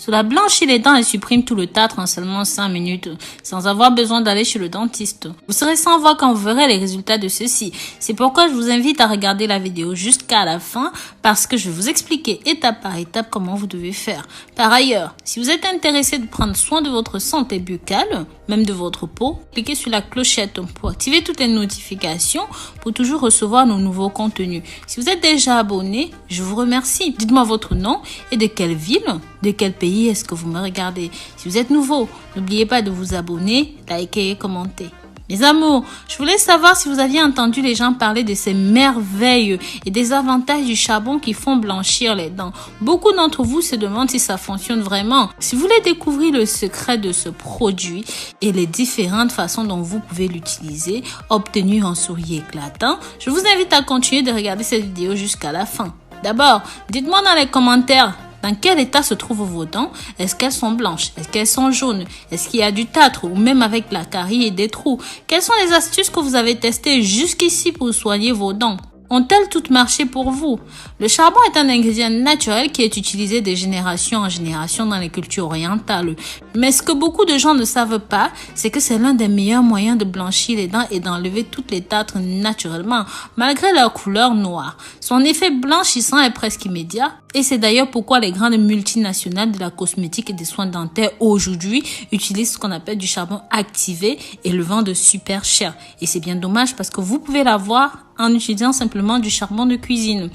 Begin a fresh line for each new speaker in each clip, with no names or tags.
Cela blanchit les dents et supprime tout le tartre en seulement 5 minutes, sans avoir besoin d'aller chez le dentiste. Vous serez sans voix quand vous verrez les résultats de ceci. C'est pourquoi je vous invite à regarder la vidéo jusqu'à la fin, parce que je vais vous expliquer étape par étape comment vous devez faire. Par ailleurs, si vous êtes intéressé de prendre soin de votre santé buccale, même de votre peau, cliquez sur la clochette pour activer toutes les notifications pour toujours recevoir nos nouveaux contenus. Si vous êtes déjà abonné, je vous remercie. Dites-moi votre nom et de quelle ville, de quel pays est-ce que vous me regardez. Si vous êtes nouveau, n'oubliez pas de vous abonner, liker et commenter. Mes amours, je voulais savoir si vous aviez entendu les gens parler de ces merveilles et des avantages du charbon qui font blanchir les dents. Beaucoup d'entre vous se demandent si ça fonctionne vraiment. Si vous voulez découvrir le secret de ce produit et les différentes façons dont vous pouvez l'utiliser, obtenir un sourire éclatant, je vous invite à continuer de regarder cette vidéo jusqu'à la fin. D'abord, dites-moi dans les commentaires dans quel état se trouvent vos dents. Est-ce qu'elles sont blanches? Est-ce qu'elles sont jaunes? Est-ce qu'il y a du tartre ou même avec la carie et des trous? Quelles sont les astuces que vous avez testées jusqu'ici pour soigner vos dents? Ont-elles toutes marché pour vous? Le charbon est un ingrédient naturel qui est utilisé de génération en génération dans les cultures orientales. Mais ce que beaucoup de gens ne savent pas, c'est que c'est l'un des meilleurs moyens de blanchir les dents et d'enlever toutes les tartres naturellement, malgré leur couleur noire. Son effet blanchissant est presque immédiat. Et c'est d'ailleurs pourquoi les grandes multinationales de la cosmétique et des soins dentaires aujourd'hui utilisent ce qu'on appelle du charbon activé et le vendent super cher. Et c'est bien dommage parce que vous pouvez l'avoir en utilisant simplement du charbon de cuisine.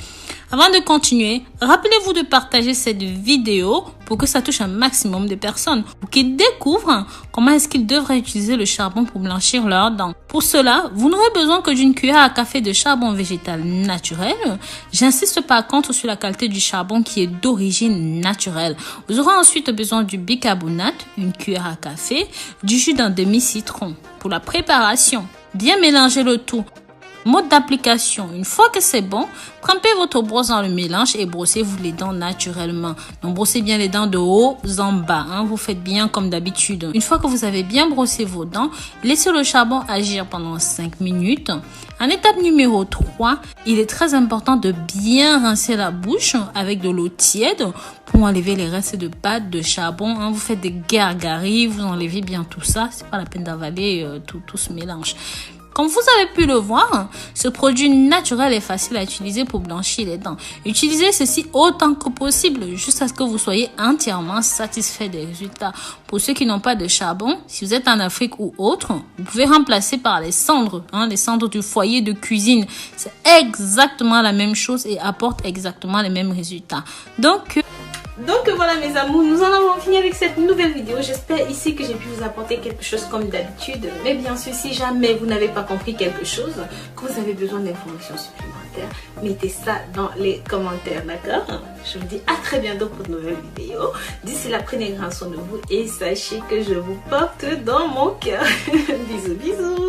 Avant de continuer, rappelez-vous de partager cette vidéo pour que ça touche un maximum de personnes, pour qu'ils découvrent comment est-ce qu'ils devraient utiliser le charbon pour blanchir leurs dents. Pour cela, vous n'aurez besoin que d'une cuillère à café de charbon végétal naturel. J'insiste par contre sur la qualité du charbon qui est d'origine naturelle. Vous aurez ensuite besoin du bicarbonate, une cuillère à café, du jus d'un demi-citron. Pour la préparation, bien mélanger le tout. Mode d'application. Une fois que c'est bon, trempez votre brosse dans le mélange et brossez-vous les dents naturellement. Donc brossez bien les dents de haut en bas. Vous faites bien comme d'habitude. Une fois que vous avez bien brossé vos dents, laissez le charbon agir pendant 5 minutes. En étape numéro 3, il est très important de bien rincer la bouche avec de l'eau tiède pour enlever les restes de pâte de charbon. Vous faites des gargaris, vous enlevez bien tout ça. C'est pas la peine d'avaler tout ce mélange. Comme vous avez pu le voir, ce produit naturel est facile à utiliser pour blanchir les dents. Utilisez ceci autant que possible jusqu'à ce que vous soyez entièrement satisfait des résultats. Pour ceux qui n'ont pas de charbon, si vous êtes en Afrique ou autre, vous pouvez remplacer par les cendres, les cendres du foyer de cuisine. C'est exactement la même chose et apporte exactement les mêmes résultats. Donc voilà mes amours, nous en avons fini avec cette nouvelle vidéo. J'espère ici que j'ai pu vous apporter quelque chose comme d'habitude. Mais bien sûr, si jamais vous n'avez pas compris quelque chose, que vous avez besoin d'informations supplémentaires, mettez ça dans les commentaires, d'accord? Je vous dis à très bientôt pour de nouvelles vidéos. D'ici là, prenez grand soin de vous et sachez que je vous porte dans mon cœur. Bisous, bisous.